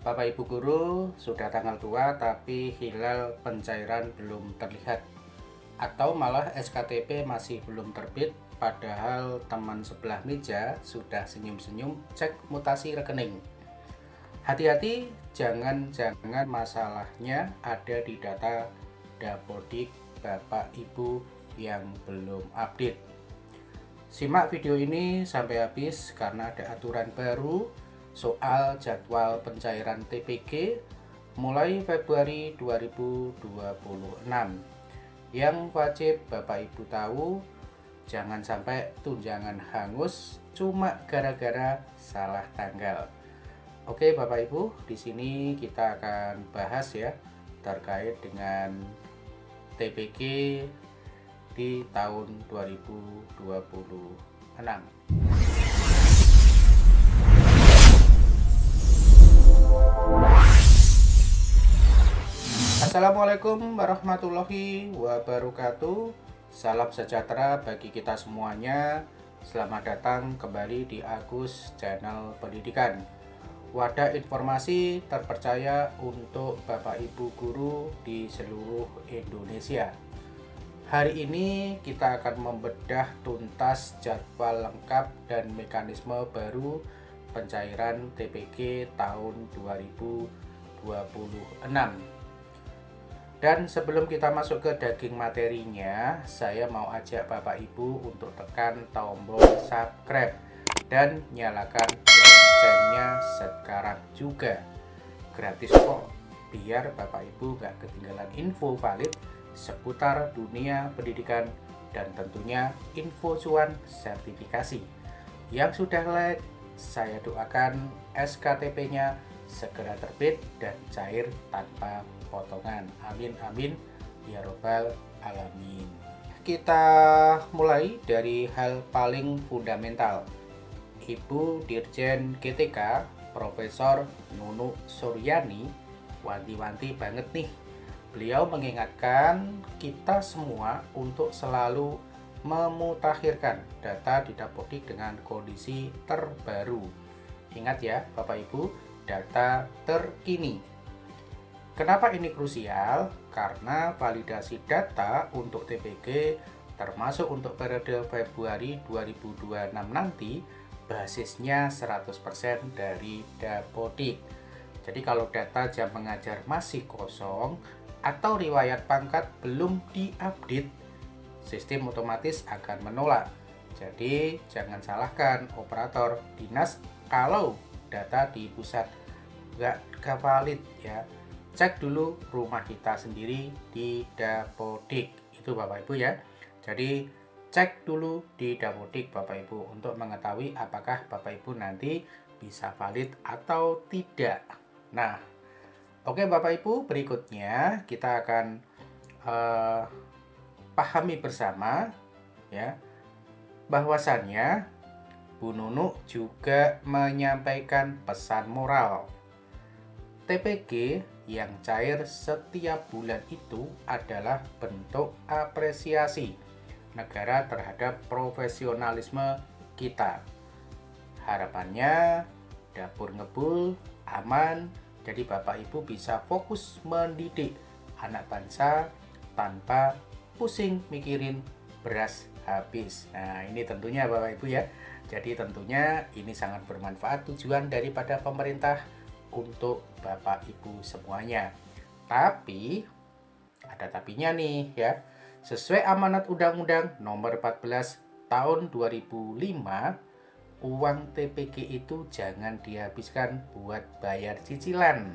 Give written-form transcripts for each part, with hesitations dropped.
Bapak Ibu guru, sudah tanggal tua tapi hilal pencairan belum terlihat, atau malah SKTP masih belum terbit, padahal teman sebelah meja sudah senyum-senyum cek mutasi rekening. Hati-hati, jangan-jangan masalahnya ada di data Dapodik Bapak Ibu yang belum update. Simak video ini sampai habis karena ada aturan baru soal jadwal pencairan TPG mulai Februari 2026 yang wajib Bapak Ibu tahu. Jangan sampai tunjangan hangus cuma gara-gara salah tanggal. Oke Bapak Ibu, di sini kita akan bahas ya terkait dengan TPG di tahun 2026. Assalamualaikum warahmatullahi wabarakatuh. Salam sejahtera bagi kita semuanya. Selamat datang kembali di Agus Channel Pendidikan, wadah informasi terpercaya untuk Bapak Ibu guru di seluruh Indonesia. Hari ini kita akan membedah tuntas jadwal lengkap dan mekanisme baru pencairan TPG tahun 2026. Dan sebelum kita masuk ke daging materinya, saya mau ajak Bapak Ibu untuk tekan tombol subscribe dan nyalakan loncengnya sekarang juga. Gratis kok, biar Bapak Ibu gak ketinggalan info valid seputar dunia pendidikan dan tentunya info cuan sertifikasi. Yang sudah like, saya doakan SKTP-nya segera terbit dan cair tanpa potongan. Amin amin ya robbal alamin. Kita mulai dari hal paling fundamental. Ibu Dirjen GTK Profesor Nunuk Suryani wanti-wanti banget nih. Beliau mengingatkan kita semua untuk selalu memutakhirkan data di Dapodik dengan kondisi terbaru. Ingat ya Bapak Ibu, data terkini. Kenapa ini krusial? Karena validasi data untuk TPG termasuk untuk periode Februari 2026 nanti basisnya 100% dari Dapodik. Jadi kalau data jam mengajar masih kosong atau riwayat pangkat belum diupdate, sistem otomatis akan menolak. Jadi jangan salahkan operator dinas kalau data di pusat nggak valid ya. Cek dulu rumah kita sendiri di Dapodik, itu Bapak Ibu ya. Jadi cek dulu di Dapodik Bapak Ibu untuk mengetahui apakah Bapak Ibu nanti bisa valid atau tidak. Nah, oke Bapak Ibu, berikutnya kita akan pahami bersama ya bahwasannya Bu Nunuk juga menyampaikan pesan moral. TPG yang cair setiap bulan itu adalah bentuk apresiasi negara terhadap profesionalisme kita. Harapannya dapur ngebul, aman, jadi Bapak Ibu bisa fokus mendidik anak bangsa tanpa pusing mikirin beras habis. Nah, ini tentunya Bapak Ibu ya. Jadi tentunya ini sangat bermanfaat tujuan daripada pemerintah untuk Bapak Ibu semuanya. Tapi ada tapinya nih ya. Sesuai amanat Undang-Undang Nomor 14 Tahun 2005, uang TPG itu jangan dihabiskan buat bayar cicilan.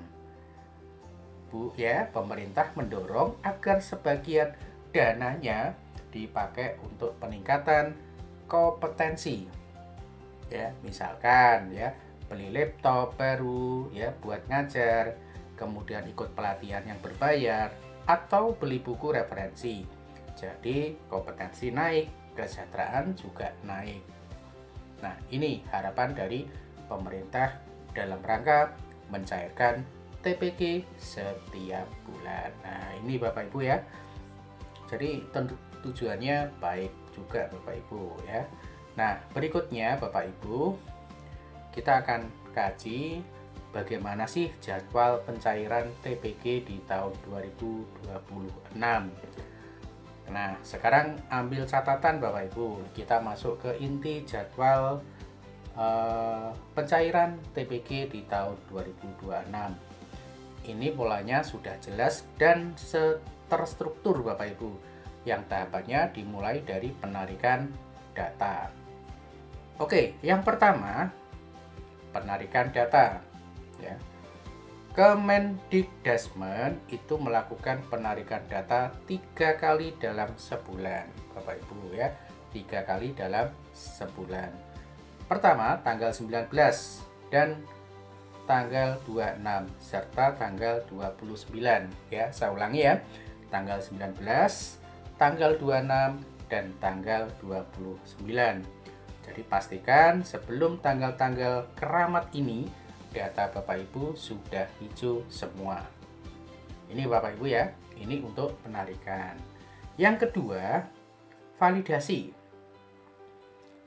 Bu ya, pemerintah mendorong agar sebagian dananya dipakai untuk peningkatan kompetensi. Ya, misalkan ya beli laptop baru ya buat ngajar, kemudian ikut pelatihan yang berbayar atau beli buku referensi. Jadi kompetensi naik, kesejahteraan juga naik. Nah, ini harapan dari pemerintah dalam rangka mencairkan TPG setiap bulan. Nah, ini Bapak Ibu ya. Jadi tentu tujuannya baik juga Bapak Ibu ya. Nah, berikutnya Bapak Ibu, kita akan kaji bagaimana sih jadwal pencairan TPG di tahun 2026. Nah, sekarang ambil catatan Bapak Ibu, kita masuk ke inti jadwal pencairan TPG di tahun 2026. Ini polanya sudah jelas dan terstruktur Bapak Ibu, yang tahapannya dimulai dari penarikan data. Oke, yang pertama penarikan data ya. Kemendikdasmen itu melakukan penarikan data 3 kali dalam sebulan Bapak Ibu ya, 3 kali dalam sebulan. Pertama tanggal 19 dan tanggal 26 serta tanggal 29 ya. Saya ulangi ya, tanggal 19, tanggal 26 dan tanggal 29. Jadi pastikan sebelum tanggal-tanggal keramat ini data Bapak Ibu sudah hijau semua. Ini Bapak Ibu ya, ini untuk penarikan. Yang kedua, validasi.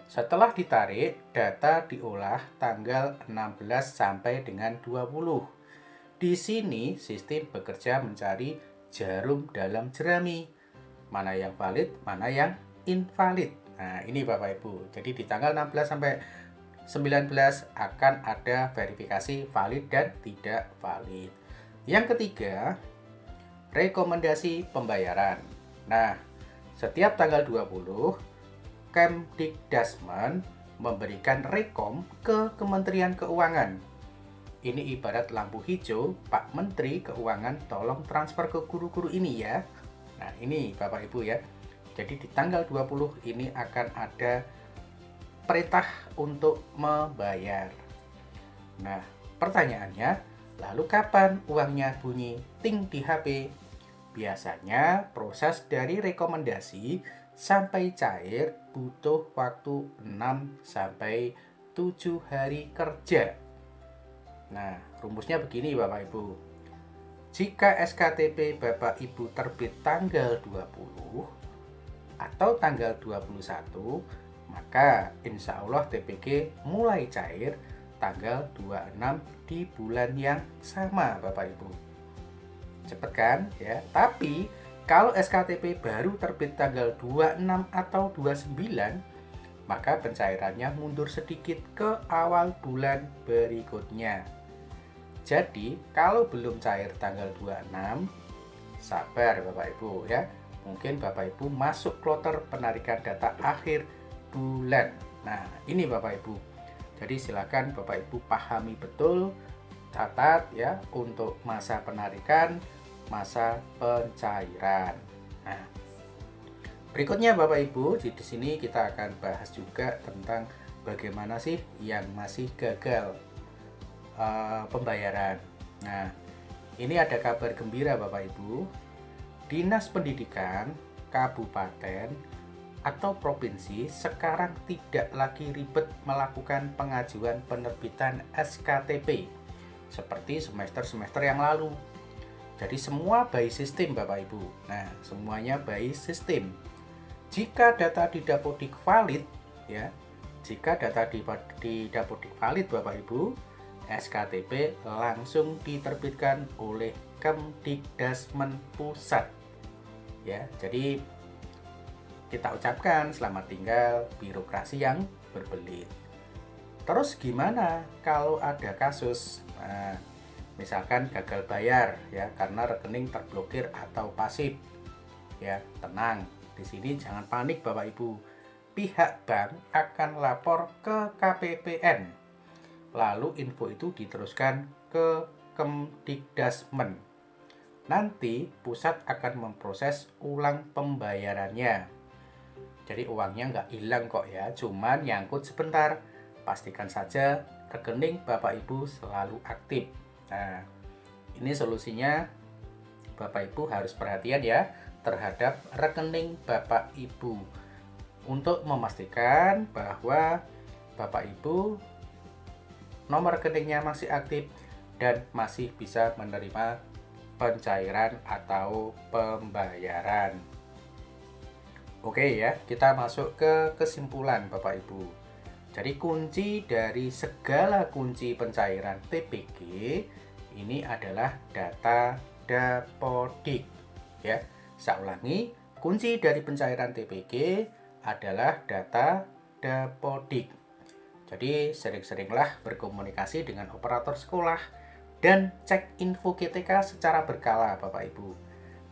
Setelah ditarik, data diolah tanggal 16 sampai dengan 20. Di sini sistem bekerja mencari jarum dalam jerami. Mana yang valid, mana yang invalid. Nah, ini Bapak Ibu. Jadi di tanggal 16 sampai 19 akan ada verifikasi valid dan tidak valid. Yang ketiga, rekomendasi pembayaran. Nah, setiap tanggal 20, Kemdikdasmen memberikan rekom ke Kementerian Keuangan. Ini ibarat lampu hijau, Pak Menteri Keuangan tolong transfer ke guru-guru ini ya. Nah, ini Bapak Ibu ya. Jadi di tanggal 20 ini akan ada perintah untuk membayar. Nah, pertanyaannya, lalu kapan uangnya bunyi ting di HP? Biasanya proses dari rekomendasi sampai cair butuh waktu 6 sampai 7 hari kerja. Nah, rumusnya begini Bapak Ibu. Jika SKTP Bapak Ibu terbit tanggal 20 atau tanggal 21, maka insya Allah TPG mulai cair tanggal 26 di bulan yang sama Bapak Ibu. Cepet kan ya? Tapi kalau SKTP baru terbit tanggal 26 atau 29, maka pencairannya mundur sedikit ke awal bulan berikutnya. Jadi kalau belum cair tanggal 26, sabar Bapak Ibu ya. Mungkin Bapak Ibu masuk kloter penarikan data akhir bulan. Nah, ini Bapak Ibu. Jadi silakan Bapak Ibu pahami betul, catat ya untuk masa penarikan, masa pencairan. Nah, berikutnya Bapak Ibu, di sini kita akan bahas juga tentang bagaimana sih yang masih gagal pembayaran. Nah, ini ada kabar gembira Bapak Ibu. Dinas Pendidikan Kabupaten atau provinsi sekarang tidak lagi ribet melakukan pengajuan penerbitan SKTP seperti semester-semester yang lalu. Jadi semua by sistem Bapak Ibu. Nah, semuanya by sistem. Jika data di Dapodik valid ya, jika data di Dapodik valid Bapak Ibu, SKTP langsung diterbitkan oleh Kemdikdasmen Pusat. Ya, jadi kita ucapkan selamat tinggal birokrasi yang berbelit. Terus gimana kalau ada kasus misalkan gagal bayar ya karena rekening terblokir atau pasif? Ya, tenang. Di sini jangan panik Bapak Ibu. Pihak bank akan lapor ke KPPN. Lalu info itu diteruskan ke Kemdikdasmen. Nanti pusat akan memproses ulang pembayarannya. Jadi uangnya nggak hilang kok ya, cuman nyangkut sebentar. Pastikan saja rekening Bapak Ibu selalu aktif. Nah, ini solusinya Bapak Ibu harus perhatian ya terhadap rekening Bapak Ibu untuk memastikan bahwa Bapak Ibu nomor rekeningnya masih aktif dan masih bisa menerima pencairan atau pembayaran. Oke ya, kita masuk ke kesimpulan Bapak Ibu. Jadi kunci dari segala kunci pencairan TPG ini adalah data dapodik. Ya, saya ulangi, kunci dari pencairan TPG adalah data dapodik. Jadi sering-seringlah berkomunikasi dengan operator sekolah dan cek info KTK secara berkala Bapak Ibu.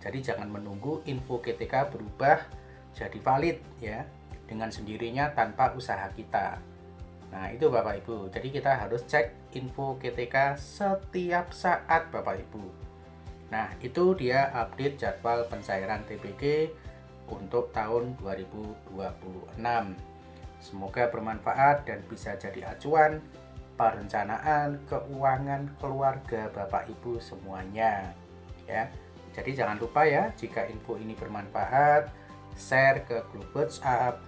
Jadi jangan menunggu info KTK berubah jadi valid ya dengan sendirinya tanpa usaha kita. Nah, itu Bapak Ibu. Jadi kita harus cek info KTK setiap saat Bapak Ibu. Nah, itu dia update jadwal pencairan TPG untuk tahun 2026. Semoga bermanfaat dan bisa jadi acuan perencanaan keuangan keluarga Bapak Ibu semuanya. Ya. Jadi jangan lupa ya, jika info ini bermanfaat, share ke grup WhatsApp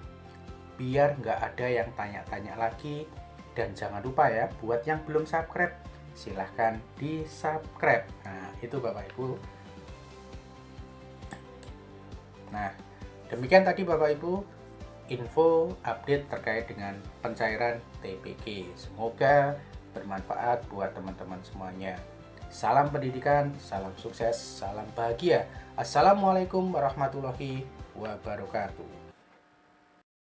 biar nggak ada yang tanya-tanya lagi. Dan jangan lupa ya, buat yang belum subscribe silahkan di subscribe. Nah, itu Bapak Ibu. Nah, demikian tadi Bapak Ibu info update terkait dengan pencairan TPG. Semoga bermanfaat buat teman-teman semuanya. Salam pendidikan, salam sukses, salam bahagia. Assalamualaikum warahmatullahi wabarakatuh.